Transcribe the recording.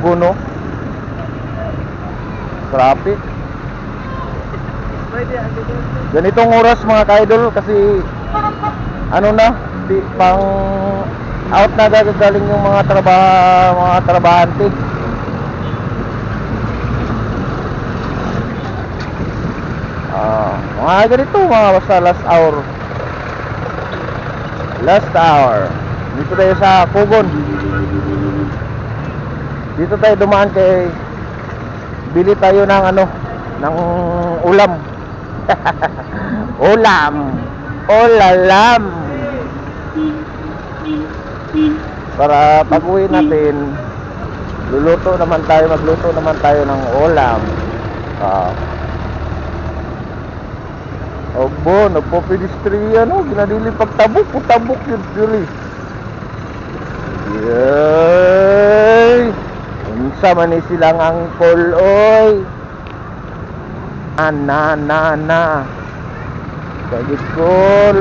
Puno. Traffic. Ganitong oras mga ka-idol kasi ano na, pang out na gagaling yung mga trabahante. Mga ganito mga basta last hour dito tayo sa Pugon. Dito tayo dumaan kay bili tayo ng ng ulam. Ulalam para pag-uwi natin magluto naman tayo ng ulam. Obo, nagpo-pedestrian ginadili pagtabok yun dili. Yay! Unsa man ni silang angkol oy. Na. Kagit cool.